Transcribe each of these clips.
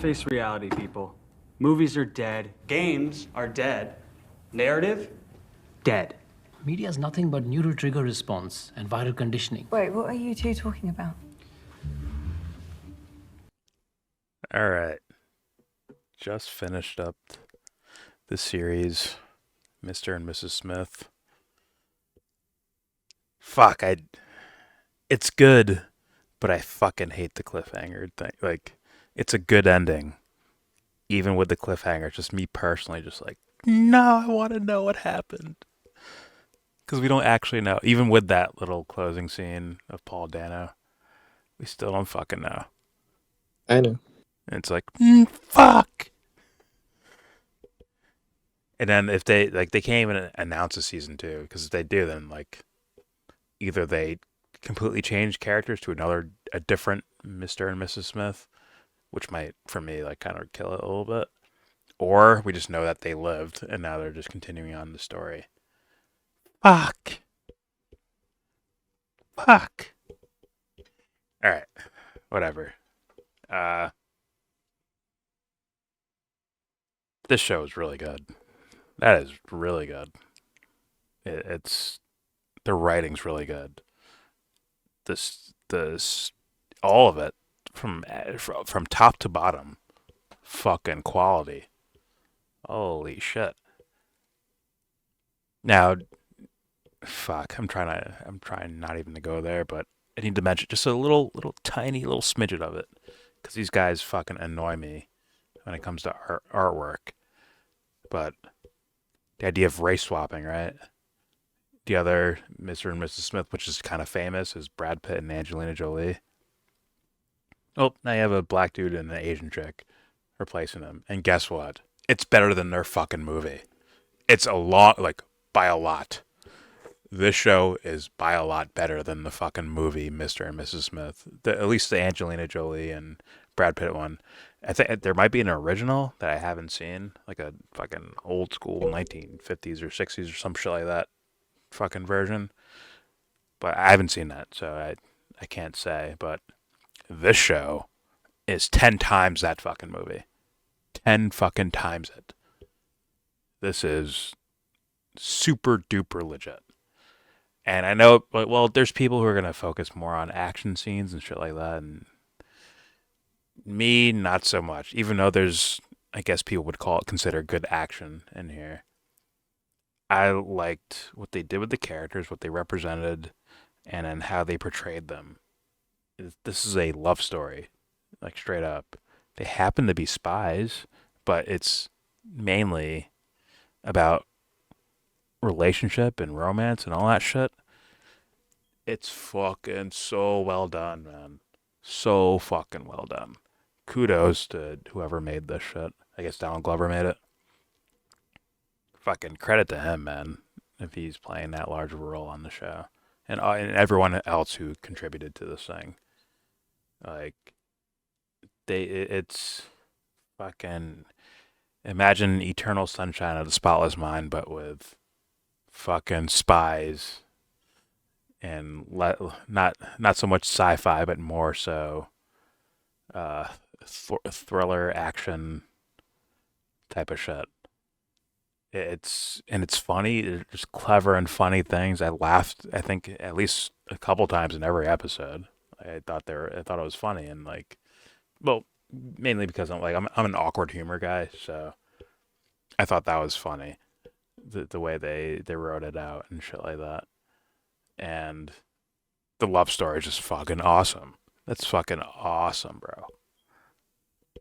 Face reality, people. Movies are dead. Games are dead. Narrative? Dead. Media is nothing but neural trigger response and viral conditioning. Wait, what are you two talking about? All right. Just finished up the series, Mr. and Mrs. Smith. Fuck, it's good, but I fucking hate the cliffhanger thing. Like, it's a good ending, even with the cliffhanger. It's just me personally, just like, no, I want to know what happened. Because we don't actually know. Even with that little closing scene of Paul Dano, we still don't fucking know. I know. And it's like, fuck. And then if they can't even announce a season 2, because if they do, then like either they completely change characters to a different Mr. and Mrs. Smith, which might for me like kind of kill it a little bit, or we just know that they lived and now they're just continuing on the story. Fuck. All right, whatever. This show is really good. That is really good. It's the writing's really good. This all of it from top to bottom, fucking quality. Holy shit. Now, fuck. I'm trying not even to go there, but I need to mention just a little tiny little smidget of it, because these guys fucking annoy me when it comes to artwork. But the idea of race swapping, right? The other Mr. and Mrs. Smith, which is kind of famous, is Brad Pitt and Angelina Jolie. Oh, now you have a black dude and an Asian chick replacing them. And guess what? It's better than their fucking movie. It's a lot, like, by a lot. This show is by a lot better than the fucking movie Mr. and Mrs. Smith. At least the Angelina Jolie and Brad Pitt one. I think there might be an original that I haven't seen, like a fucking old school 1950s or 60s or some shit like that fucking version. But I haven't seen that, so I can't say. But this show is 10 times that fucking movie. 10 fucking times it. This is super duper legit. And I know, well, there's people who are going to focus more on action scenes and shit like that, and me, not so much. Even though there's, I guess people would consider good action in here. I liked what they did with the characters, what they represented, and then how they portrayed them. This is a love story, like straight up. They happen to be spies, but it's mainly about relationship and romance and all that shit. It's fucking so well done, man. So fucking well done. Kudos to whoever made this shit. I guess Donald Glover made it. Fucking credit to him, man, if he's playing that large of a role on the show. And everyone else who contributed to this thing. Like, it's fucking, imagine Eternal Sunshine of the Spotless Mind, but with fucking spies and not so much sci-fi, but more so thriller action type of shit. It's funny. It's just clever and funny things. I laughed, I think, at least a couple times in every episode. I thought it was funny, and like, well, mainly because I'm an awkward humor guy, so I thought that was funny. The way they wrote it out and shit like that. And the love story is just fucking awesome. That's fucking awesome, bro.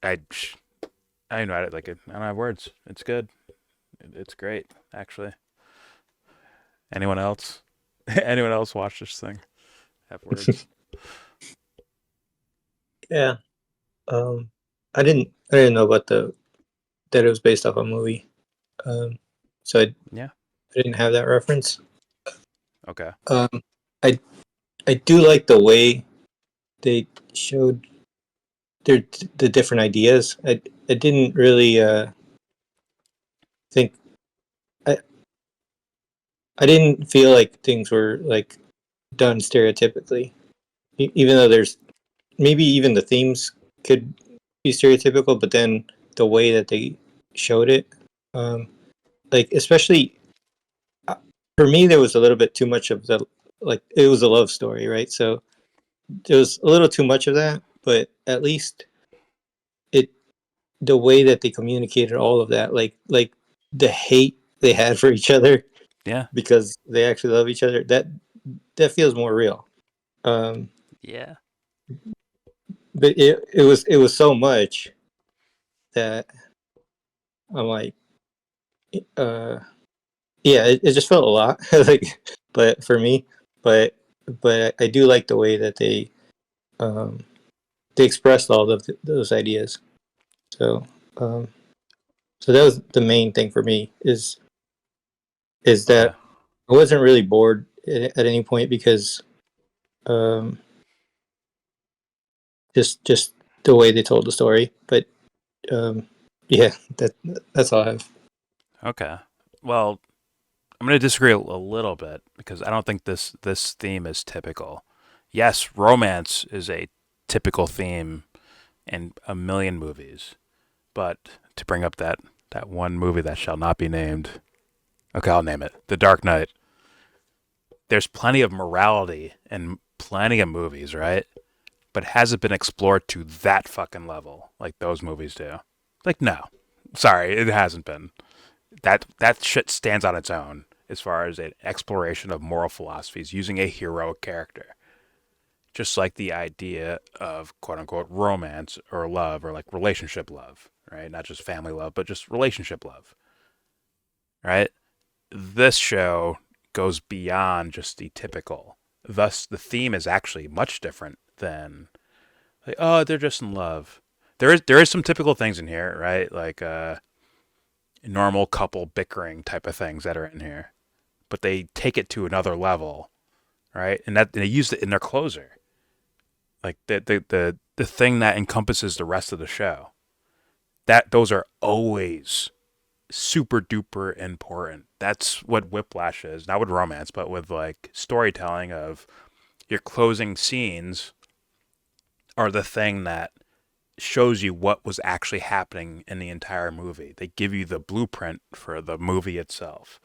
I know I don't have words. It's good. It's great, actually. Anyone else? Anyone else watch this thing? Have words? Yeah. I didn't know about that it was based off a movie. So I didn't have that reference. Okay. I do like the way they showed the different ideas. I didn't really think I didn't feel like things were like done stereotypically, even though there's maybe even the themes could be stereotypical, but then the way that they showed it, like especially for me, there was a little bit too much of the like it was a love story, right? So there was a little too much of that, but at least it the way that they communicated all of that, like the hate they had for each other, Yeah. because they actually love each other. That feels more real. Um, Yeah. but it was so much that I'm like, uh, yeah, it just felt a lot, like, but for me, but I do like the way that um they expressed all of those ideas. So um, so that was the main thing for me is Yeah. that I wasn't really bored at any point because um, just the way they told the story. But yeah, that's all I have. Okay. Well, I'm going to disagree a little bit because I don't think this theme is typical. Yes, romance is a typical theme in a million movies, but to bring up that one movie that shall not be named, okay, I'll name it, The Dark Knight. There's plenty of morality in plenty of movies, right? But has it been explored to that fucking level like those movies do? Like, no. Sorry, it hasn't been. That shit stands on its own as far as an exploration of moral philosophies using a heroic character. Just like the idea of quote unquote romance or love or like relationship love, right? Not just family love, but just relationship love, right? This show goes beyond just the typical. Thus, the theme is actually much different than like, oh, they're just in love. There is some typical things in here, right? Like normal couple bickering type of things that are in here, but they take it to another level, right? And they use it in their closer, like the thing that encompasses the rest of the show. That those are always super duper important. That's what Whiplash is, not with romance, but with like storytelling of your closing scenes are the thing that shows you what was actually happening in the entire movie. They give you the blueprint for the movie itself.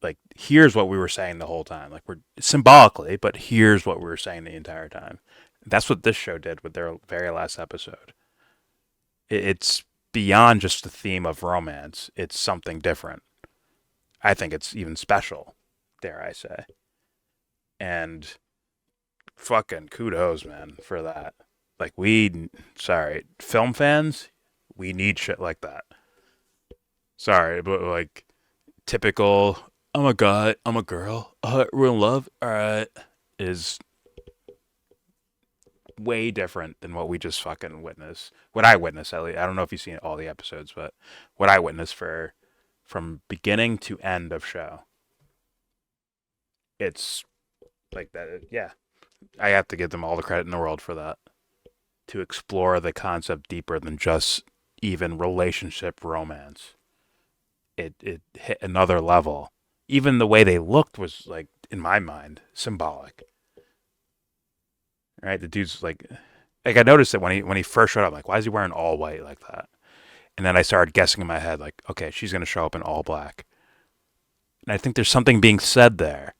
Like, here's what we were saying the whole time. Like, we're symbolically, but here's what we were saying the entire time. That's what this show did with their very last episode. It's beyond just the theme of romance. It's something different. I think it's even special, dare I say. And fucking kudos, man, for that. Like, sorry, film fans, we need shit like that. Sorry, but like, typical, I'm a guy, I'm a girl, we're in love, alright, is way different than what we just fucking witnessed. What I witnessed, at least. I don't know if you've seen all the episodes, but what I witnessed from beginning to end of show, it's like that. Yeah, I have to give them all the credit in the world for that. To explore the concept deeper than just even relationship romance. It hit another level. Even the way they looked was like, in my mind, symbolic. Right? The dude's like I noticed it when he first showed up. I'm like, why is he wearing all white like that? And then I started guessing in my head, like, okay, she's gonna show up in all black. And I think there's something being said there.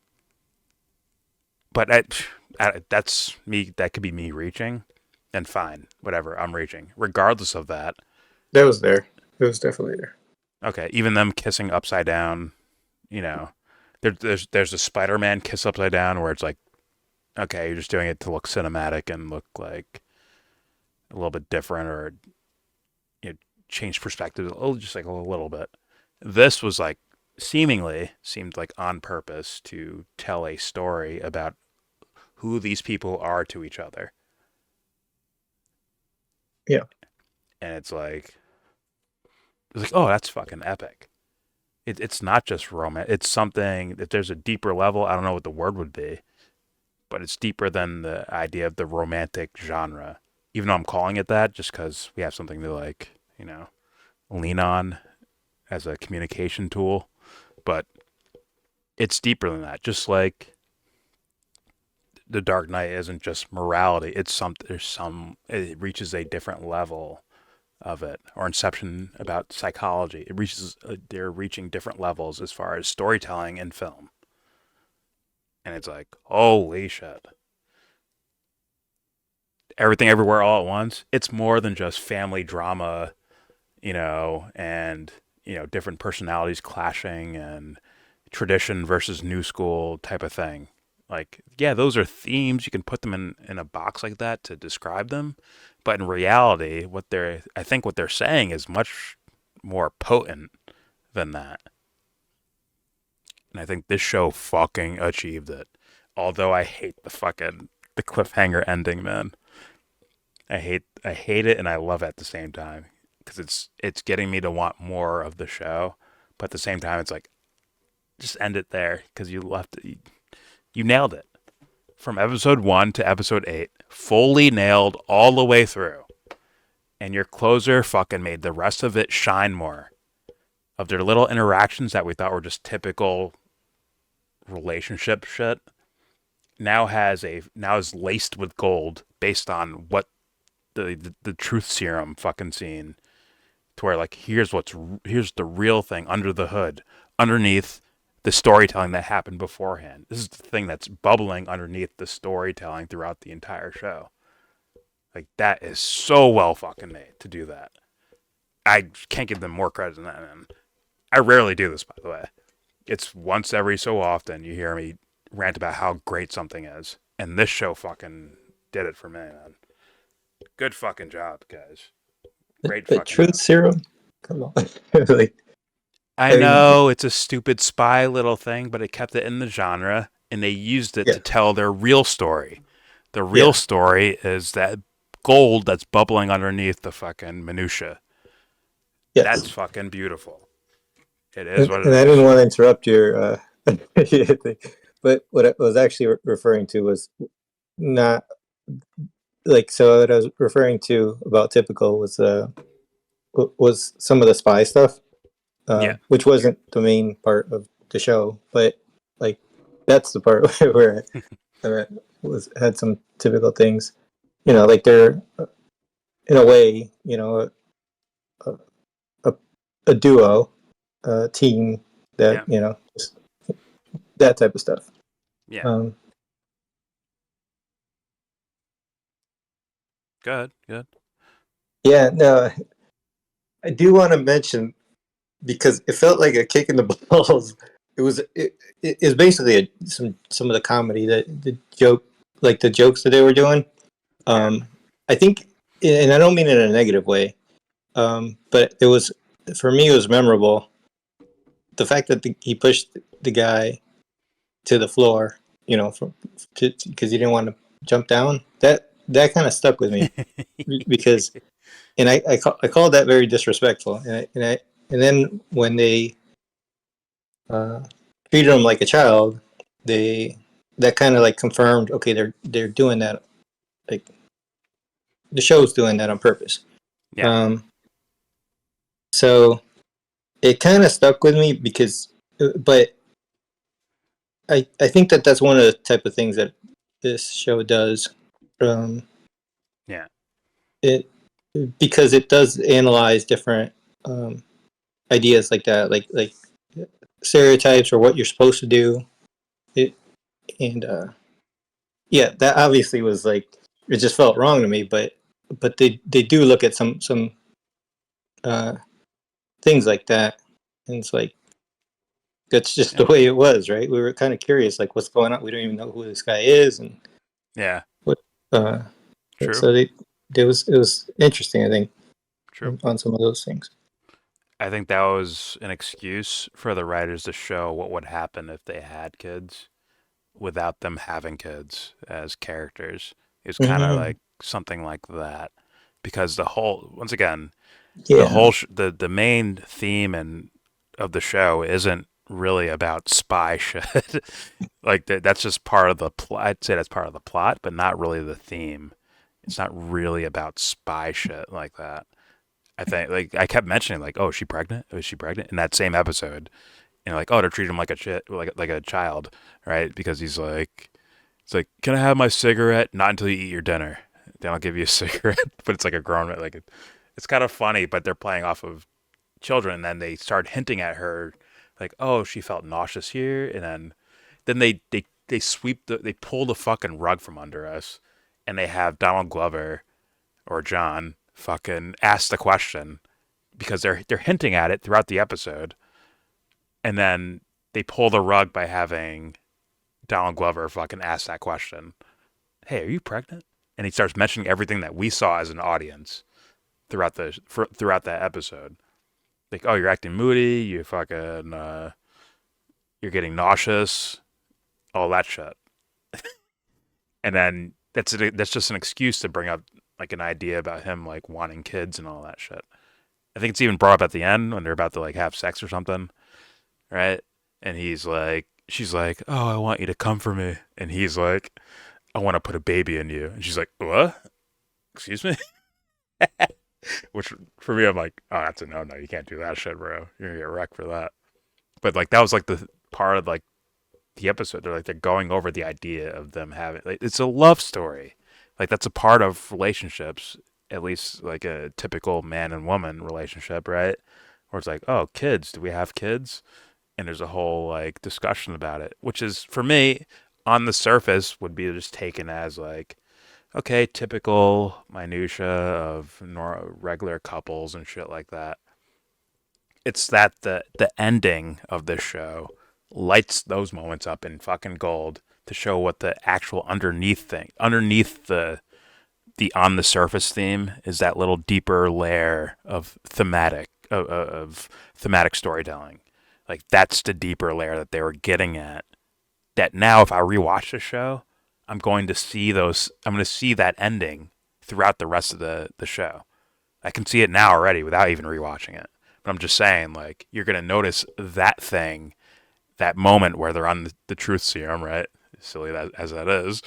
But that's me. That could be me reaching. Then fine, whatever. I'm reaching. Regardless of that, That was there. It was definitely there. okay, even them kissing upside down, you know, there's a Spider-Man kiss upside down where it's like, okay, you're just doing it to look cinematic and look like a little bit different, or you know, change perspective, just like a little bit. This was like seemed like on purpose to tell a story about who these people are to each other. Yeah. And it's like, oh, that's fucking epic. It's not just romance. It's something that there's a deeper level. I don't know what the word would be, but it's deeper than the idea of the romantic genre. Even though I'm calling it that, just because we have something to like, you know, lean on as a communication tool. But it's deeper than that. Just like The Dark Knight isn't just morality. It's it reaches a different level of it. Or Inception about psychology. They're reaching different levels as far as storytelling in film. And it's like, holy shit. Everything Everywhere All at Once, it's more than just family drama, and, different personalities clashing and tradition versus new school type of thing. Like, yeah, those are themes. You can put them in a box like that to describe them. But in reality, I think what they're saying is much more potent than that. And I think this show fucking achieved it. Although I hate the cliffhanger ending, man. I hate it and I love it at the same time because it's getting me to want more of the show, but at the same time it's like, just end it there because you nailed it from episode 1 to episode 8, fully nailed all the way through, and your closer fucking made the rest of it shine more. Of their little interactions that we thought were just typical relationship shit, now is laced with gold based on what the truth serum fucking scene, to where like here's the real thing under the hood, underneath the storytelling that happened beforehand. This is the thing that's bubbling underneath the storytelling throughout the entire show. Like, that is so well fucking made to do that. I can't give them more credit than that, man. I rarely do this, by the way. It's once every so often you hear me rant about how great something is, and this show fucking did it for me, man. Good fucking job, guys. Great The fucking truth job. serum? Come on. Like, I know it's a stupid spy little thing, but it kept it in the genre, and they used it to tell their real story. The real story is that gold that's bubbling underneath the fucking minutia. yes. That's fucking beautiful. It is what it is. And I didn't want to interrupt your thing, but what I was actually referring to was not like, so what I was referring to about typical was some of the spy stuff, which wasn't the main part of the show, but like that's the part where I had some typical things, like they're in a way, a duo, team that just that type of stuff. Yeah. Good. Yeah, no, I do want to mention, because it felt like a kick in the balls. It was basically some of the comedy, the jokes that they were doing. I think, and I don't mean it in a negative way, but it was, for me, it was memorable. The fact that he pushed the guy to the floor, because he didn't want to jump down. That kind of stuck with me because, and I called that very disrespectful. And then when they treated him like a child, that kind of like confirmed, okay, they're doing that, like the show's doing that on purpose. Yeah. So it kind of stuck with me because, but I think that's one of the type of things that this show does. Because it does analyze different ideas like that, like stereotypes or what you're supposed to do. That obviously was like, it just felt wrong to me, but they do look at some things like that, and it's like, that's just the way it was, right? We were kind of curious, like, what's going on. We don't even know who this guy is, and what. True. So it was interesting, I think. True. On some of those things. I think that was an excuse for the writers to show what would happen if they had kids without them having kids as characters. It's kind of like something like that, because the whole, once again, the whole the main theme of the show isn't really about spy shit. Like that's just part of the plot. I'd say that's part of the plot, but not really the theme. It's not really about spy shit like that. I think, like, I kept mentioning, like, oh, is she pregnant? Oh, is she pregnant? In that same episode, like, oh, they're treating him like a child, right? Because he's like, It's like, can I have my cigarette? Not until you eat your dinner. Then I'll give you a cigarette. But it's like a grown man. Like it's kind of funny, but they're playing off of children. And then they start hinting at her, like, oh, she felt nauseous here, and then they they pull the fucking rug from under us, and they have Donald Glover or John fucking ask the question because they're hinting at it throughout the episode, and then they pull the rug by having Donald Glover fucking ask that question. Hey, are you pregnant? And he starts mentioning everything that we saw as an audience throughout that episode. Like, oh, you're acting moody. You fucking you're getting nauseous. All that shit. And then that's just an excuse to bring up like an idea about him like wanting kids and all that shit. I think it's even brought up at the end when they're about to like have sex or something, right? And she's like, "Oh, I want you to come for me," and he's like, "I want to put a baby in you," and she's like, "What? Excuse me?" Which for me, I'm like, "Oh, that's a no. You can't do that shit, bro. You're gonna get wrecked for that." But like that was like the part of like the episode. They're going over the idea of them having like, it's a love story. Like that's a part of relationships, at least like a typical man and woman relationship, right? Where it's like, oh, kids, do we have kids? And there's a whole like discussion about it, which is for me on the surface would be just taken as like, okay, typical minutia of regular couples and shit like that. It's that the ending of this show lights those moments up in fucking gold to show what the actual underneath the on the surface theme is, that little deeper layer of thematic storytelling. Like that's the deeper layer that they were getting at. That now if I rewatch the show, I'm going to see that ending throughout the rest of the show. I can see it now already without even rewatching it. But I'm just saying, like, you're going to notice that thing, that moment where they're on the truth serum, right? Silly as that is.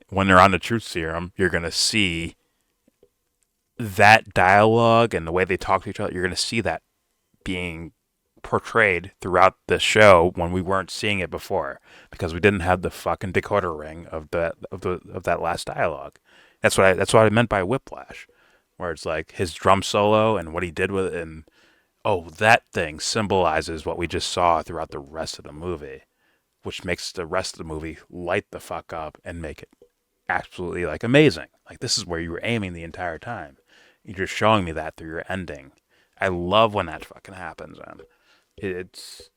When they're on the truth serum, you're going to see that dialogue and the way they talk to each other. You're going to see that being portrayed throughout the show when we weren't seeing it before because we didn't have the fucking decoder ring of that last dialogue. That's what I meant by whiplash, where it's like his drum solo and what he did with it, and oh, that thing symbolizes what we just saw throughout the rest of the movie, which makes the rest of the movie light the fuck up and make it absolutely like amazing. Like this is where you were aiming the entire time. You're just showing me that through your ending. I love when that fucking happens, man. It's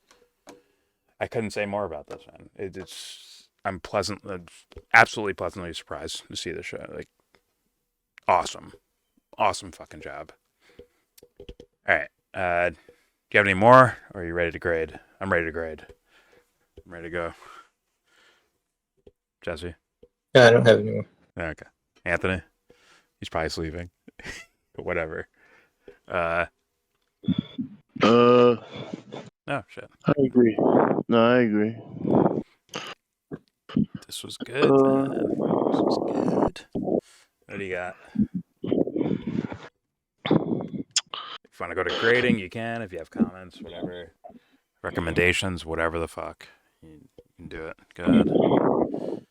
I couldn't say more about this, man. I'm absolutely pleasantly surprised to see the show. Like awesome fucking job. All right. Do you have any more, or are you ready to grade? I'm ready to grade. I'm ready to go. Jesse? Yeah, I don't have any more. Okay. Anthony? He's probably sleeping. Whatever. Oh Shit. I agree. No, I agree. This was good, man. This was good. What do you got? If you want to go to grading, you can. If you have comments, whatever. Recommendations, whatever the fuck. You can do it. Good.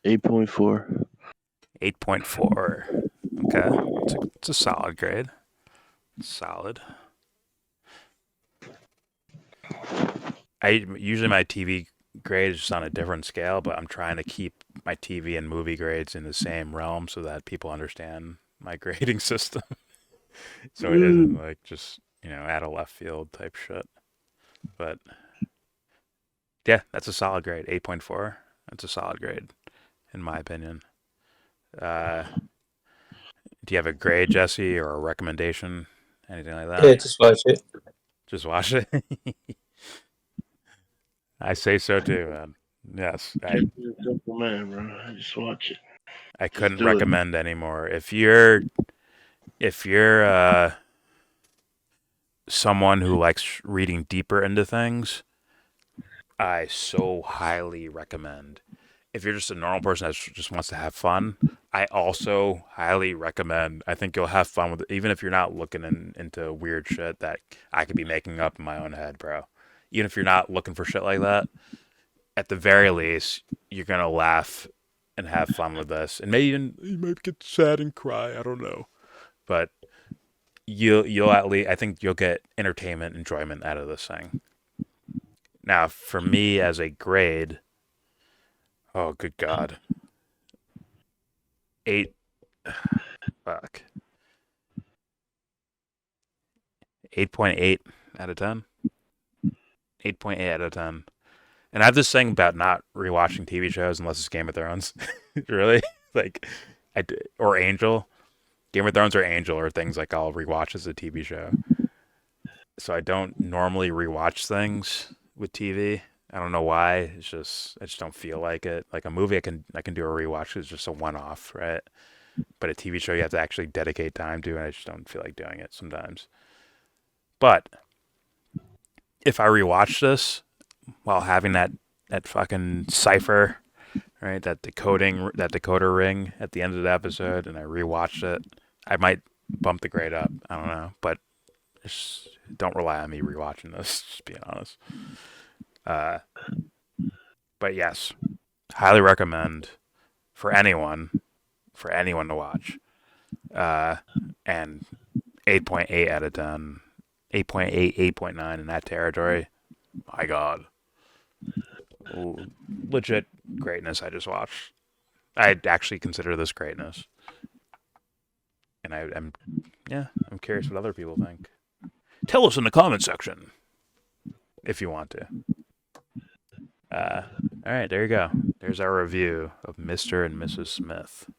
8.4. 8.4. Okay. It's a solid grade. Solid. Usually my TV grade is just on a different scale, but I'm trying to keep my TV and movie grades in the same realm so that people understand my grading system. So it isn't like just, out of left field type shit. But yeah, that's a solid grade. 8.4. That's a solid grade, in my opinion. Do you have a grade, Jesse, or a recommendation? Anything like that? Yeah, just watch it. Just watch it. I say so too, man. Yes, You're a simple man, bro. I just watch it. I couldn't do it. recommend anymore. If you're someone who likes reading deeper into things, I so highly recommend. If you're just a normal person that just wants to have fun, I also highly recommend. I think you'll have fun with it, even if you're not looking into weird shit that I could be making up in my own head, bro. Even if you're not looking for shit like that, at the very least, you're gonna laugh and have fun with this, and maybe even you might get sad and cry. I don't know, but you'll at least I think you'll get entertainment, enjoyment out of this thing. Now, for me as a grade, oh good God, 8. Fuck. 8.8 out of 10. 8.8 out of 10. And I have this thing about not rewatching TV shows unless it's Game of Thrones. Really? Like, or Angel. Game of Thrones or Angel are things like I'll rewatch as a TV show. So I don't normally rewatch things with TV. I don't know why. It's just I just don't feel like it. Like a movie, I can do a rewatch. It's just a one-off, right? But a TV show, you have to actually dedicate time to, and I just don't feel like doing it sometimes. But if I rewatch this while having that fucking cipher, right, that decoder ring at the end of the episode, and I rewatched it, I might bump the grade up. I don't know, but just don't rely on me rewatching this. Just being honest. But yes, highly recommend for anyone to watch. And 8.8 out of 10, 8.8, 8.9 in that territory. My God, legit greatness. I just watched. I actually consider this greatness, and I'm curious what other people think. Tell us in the comment section if you want to. All right, there you go. There's our review of Mr. and Mrs. Smith.